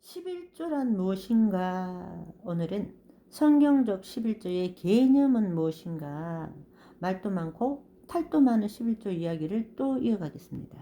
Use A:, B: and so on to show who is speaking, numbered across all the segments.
A: 11조란 무엇인가? 오늘은 성경적 11조의 개념은 무엇인가? 말도 많고 탈도 많은 11조 이야기를 또 이어가겠습니다.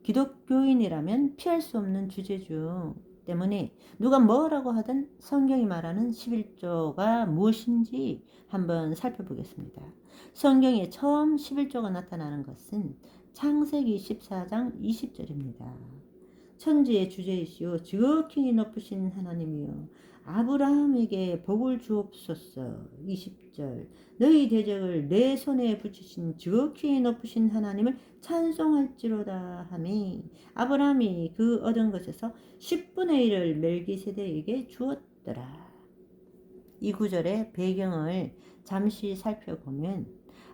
A: 기독교인이라면 피할 수 없는 주제죠. 때문에 누가 뭐라고 하든 성경이 말하는 11조가 무엇인지 한번 살펴보겠습니다. 성경에 처음 11조가 나타나는 것은 창세기 14장 20절입니다. 천지의 주제이시오 지극히 높으신 하나님이여 아브라함에게 복을 주옵소서. 20절 너희 대적을 내 손에 붙이신 지극히 높으신 하나님을 찬송할지로다 하매 아브라함이 그 얻은 것에서 10분의 1을 멜기세덱에게 주었더라. 이 구절의 배경을 잠시 살펴보면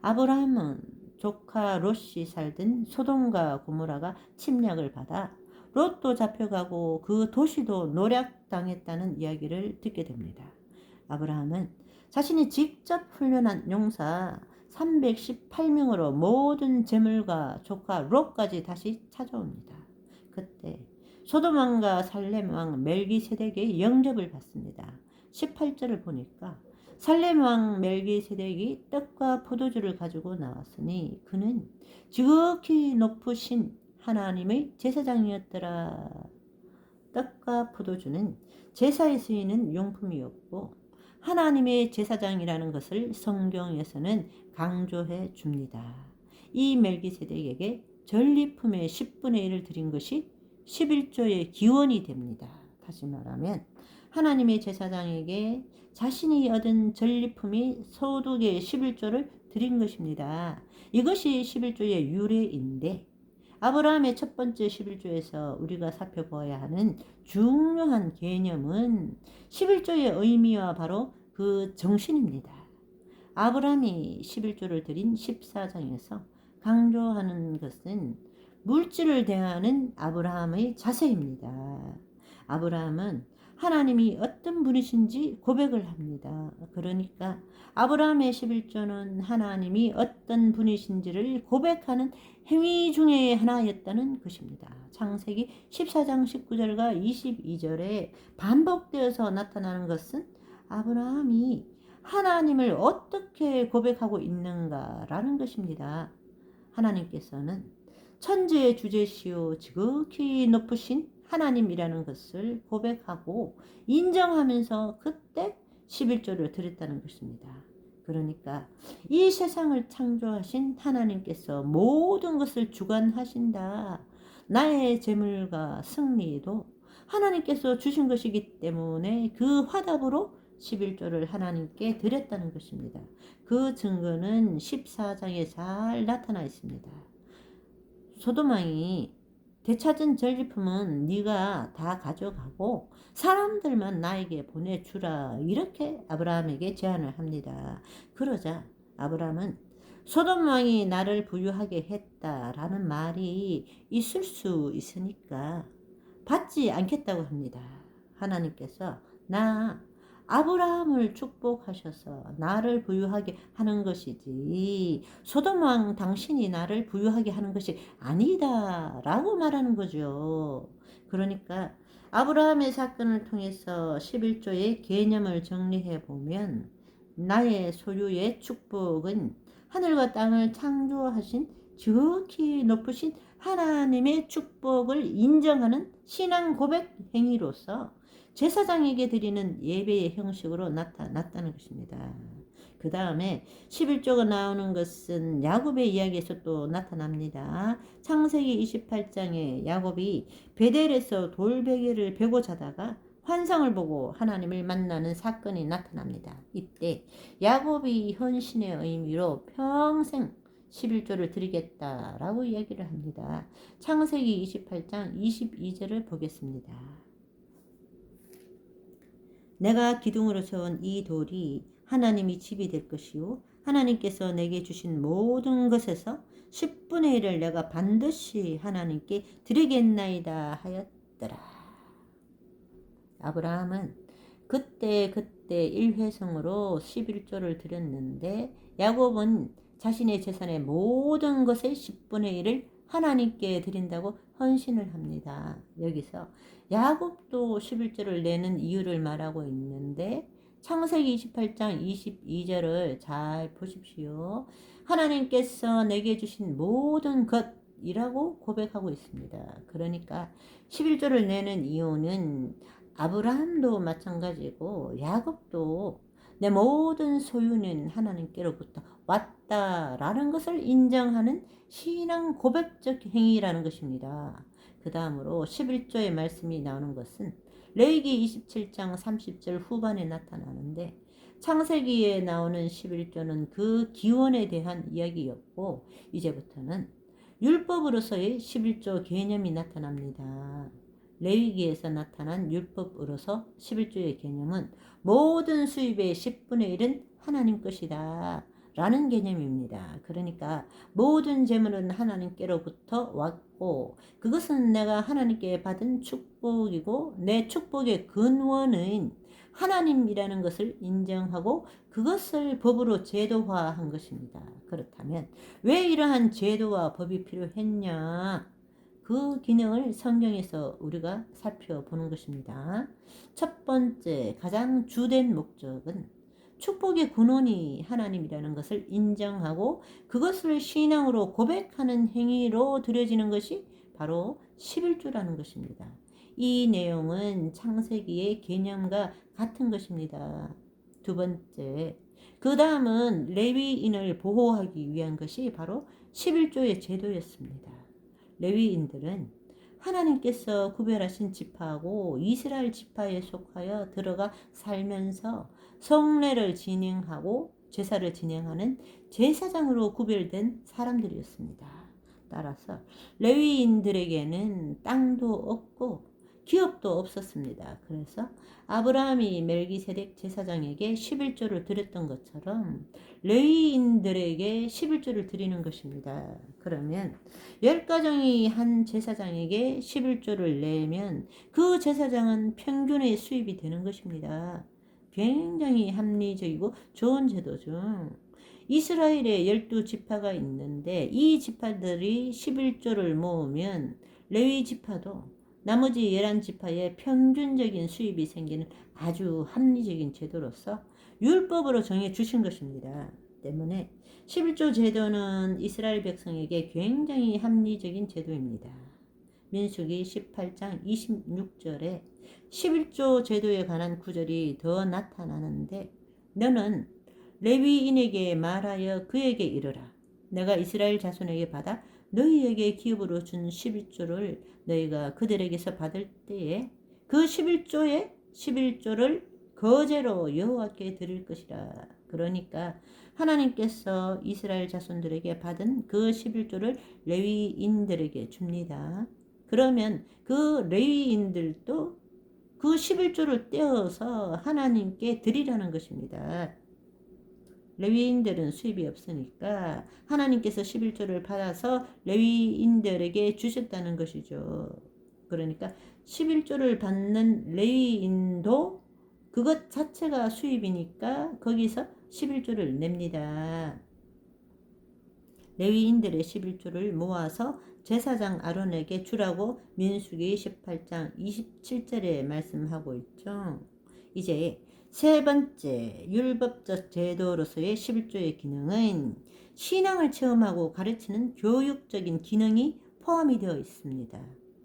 A: 아브라함은 조카 롯이 살던 소돔과 고모라가 침략을 받아 롯도 잡혀가고 그 도시도 노략당했다는 이야기를 듣게 됩니다. 아브라함은 자신이 직접 훈련한 용사 318명으로 모든 재물과 조카 롯까지 다시 찾아옵니다. 그때 소돔 왕과 살렘 왕 멜기세덱의 영접을 받습니다. 18절을 보니까 살렘 왕 멜기세덱이 떡과 포도주를 가지고 나왔으니 그는 지극히 높으신 하나님의 제사장이었더라. 떡과 포도주는 제사에 쓰이는 용품이었고 하나님의 제사장이라는 것을 성경에서는 강조해 줍니다. 이 멜기세덱에게 전리품의 10분의 1을 드린 것이 11조의 기원이 됩니다. 다시 말하면 하나님의 제사장에게 자신이 얻은 전리품이 소득의 11조를 드린 것입니다. 이것이 11조의 유래인데 아브라함의 첫 번째 11조에서 우리가 살펴보아야 하는 중요한 개념은 11조의 의미와 바로 그 정신입니다. 아브라함이 11조를 드린 14장에서 강조하는 것은 물질을 대하는 아브라함의 자세입니다. 아브라함은 하나님이 어떤 분이신지 고백을 합니다. 그러니까 아브라함의 11조는 하나님이 어떤 분이신지를 고백하는 행위 중에 하나였다는 것입니다. 창세기 14장 19절과 22절에 반복되어서 나타나는 것은 아브라함이 하나님을 어떻게 고백하고 있는가라는 것입니다. 하나님께서는 천지의 주제시오 지극히 높으신 하나님이라는 것을 고백하고 인정하면서 그때 11조를 드렸다는 것입니다. 그러니까 이 세상을 창조하신 하나님께서 모든 것을 주관하신다. 나의 재물과 승리도 하나님께서 주신 것이기 때문에 그 화답으로 11조를 하나님께 드렸다는 것입니다. 그 증거는 14장에 잘 나타나 있습니다. 소돔왕이 되찾은 전리품은 네가 다 가져가고 사람들만 나에게 보내주라 이렇게 아브라함에게 제안을 합니다. 그러자 아브라함은 소돔 왕이 나를 부유하게 했다라는 말이 있을 수 있으니까 받지 않겠다고 합니다. 하나님께서 나 아브라함을 축복하셔서 나를 부유하게 하는 것이지 소돔 왕 당신이 나를 부유하게 하는 것이 아니다 라고 말하는 거죠. 그러니까 아브라함의 사건을 통해서 11조의 개념을 정리해 보면 나의 소유의 축복은 하늘과 땅을 창조하신 지극히 높으신 하나님의 축복을 인정하는 신앙 고백 행위로서 제사장에게 드리는 예배의 형식으로 나타났다는 것입니다. 그 다음에 11조가 나오는 것은 야곱의 이야기에서 또 나타납니다. 창세기 28장에 야곱이 베델에서 돌베개를 베고 자다가 환상을 보고 하나님을 만나는 사건이 나타납니다. 이때 야곱이 헌신의 의미로 평생 11조를 드리겠다라고 이야기를 합니다. 창세기 28장 22절을 보겠습니다. 내가 기둥으로 세운 이 돌이 하나님이 집이 될 것이요 하나님께서 내게 주신 모든 것에서 10분의 1을 내가 반드시 하나님께 드리겠나이다 하였더라. 아브라함은 그때 일회성으로 11조를 드렸는데 야곱은 자신의 재산의 모든 것의 10분의 1을 하나님께 드린다고 헌신을 합니다. 여기서 야곱도 11조를 내는 이유를 말하고 있는데 창세기 28장 22절을 잘 보십시오. 하나님께서 내게 주신 모든 것이라고 고백하고 있습니다. 그러니까 11조를 내는 이유는 아브라함도 마찬가지고 야곱도 내 모든 소유는 하나님께로부터 왔다라는 것을 인정하는 신앙 고백적 행위라는 것입니다. 그 다음으로 11조의 말씀이 나오는 것은 레위기 27장 30절 후반에 나타나는데 창세기에 나오는 11조는 그 기원에 대한 이야기였고 이제부터는 율법으로서의 11조 개념이 나타납니다. 레위기에서 나타난 율법으로서 11조의 개념은 모든 수입의 10분의 1은 하나님 것이다 라는 개념입니다. 그러니까 모든 재물은 하나님께로부터 왔고 그것은 내가 하나님께 받은 축복이고 내 축복의 근원은 하나님이라는 것을 인정하고 그것을 법으로 제도화한 것입니다. 그렇다면 왜 이러한 제도와 법이 필요했냐? 그 기능을 성경에서 우리가 살펴보는 것입니다. 첫 번째, 가장 주된 목적은 축복의 근원이 하나님이라는 것을 인정하고 그것을 신앙으로 고백하는 행위로 드려지는 것이 바로 11조라는 것입니다. 이 내용은 창세기의 개념과 같은 것입니다. 두 번째, 그 다음은 레위인을 보호하기 위한 것이 바로 11조의 제도였습니다. 레위인들은 하나님께서 구별하신 지파하고 이스라엘 지파에 속하여 들어가 살면서 성례를 진행하고 제사를 진행하는 제사장으로 구별된 사람들이었습니다. 따라서 레위인들에게는 땅도 없고 기업도 없었습니다. 그래서 아브라함이 멜기세덱 제사장에게 11조를 드렸던 것처럼 레위인들에게 11조를 드리는 것입니다. 그러면 10가정이 한 제사장에게 11조를 내면 그 제사장은 평균의 수입이 되는 것입니다. 굉장히 합리적이고 좋은 제도죠. 이스라엘에 12지파가 있는데 이 지파들이 11조를 모으면 레위 지파도 나머지 11지파의 평균적인 수입이 생기는 아주 합리적인 제도로서 율법으로 정해 주신 것입니다. 때문에 11조 제도는 이스라엘 백성에게 굉장히 합리적인 제도입니다. 민수기 18장 26절에 11조 제도에 관한 구절이 더 나타나는데 너는 레위인에게 말하여 그에게 이르라. 내가 이스라엘 자손에게 받아 너희에게 기업으로 준 11조를 너희가 그들에게서 받을 때에 그 11조를 거제로 여호와께 드릴 것이라. 그러니까 하나님께서 이스라엘 자손들에게 받은 그 11조를 레위인들에게 줍니다. 그러면 그 레위인들도 그 11조를 떼어서 하나님께 드리라는 것입니다. 레위인들은 수입이 없으니까 하나님께서 11조를 받아서 레위인들에게 주셨다는 것이죠. 그러니까 11조를 받는 레위인도 그것 자체가 수입이니까 거기서 11조를 냅니다. 레위인들의 11조를 모아서 제사장 아론에게 주라고 민수기 18장 27절에 말씀하고 있죠. 이제 세 번째 율법적 제도로서의 11조의 기능은 신앙을 체험하고 가르치는 교육적인 기능이 포함이 되어 있습니다.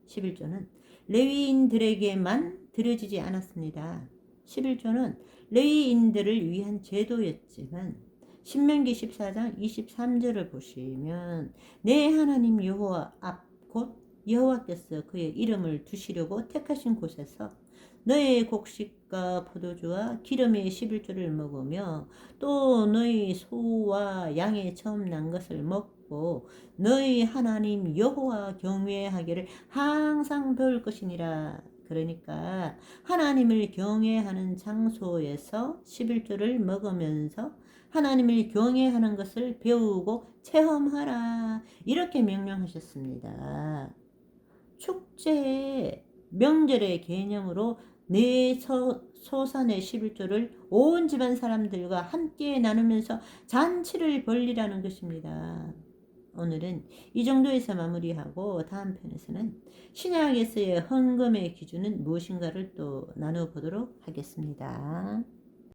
A: 11조는 레위인들에게만 드려지지 않았습니다. 11조는 레위인들을 위한 제도였지만 신명기 14장 23절을 보시면 내 하나님 여호와 앞 곧 여호와께서 그의 이름을 두시려고 택하신 곳에서 너의 곡식과 포도주와 기름의 11조를 먹으며 또 너희 소와 양의 처음 난 것을 먹고 너희 하나님 여호와 경외하기를 항상 배울 것이니라. 그러니까 하나님을 경외하는 장소에서 11조를 먹으면서 하나님을 경외하는 것을 배우고 체험하라. 이렇게 명령하셨습니다. 축제, 명절의 개념으로 내 소산의 11조를 온 집안 사람들과 함께 나누면서 잔치를 벌리라는 것입니다. 오늘은 이 정도에서 마무리하고 다음 편에서는 신약에서의 헌금의 기준은 무엇인가를 또 나눠보도록 하겠습니다.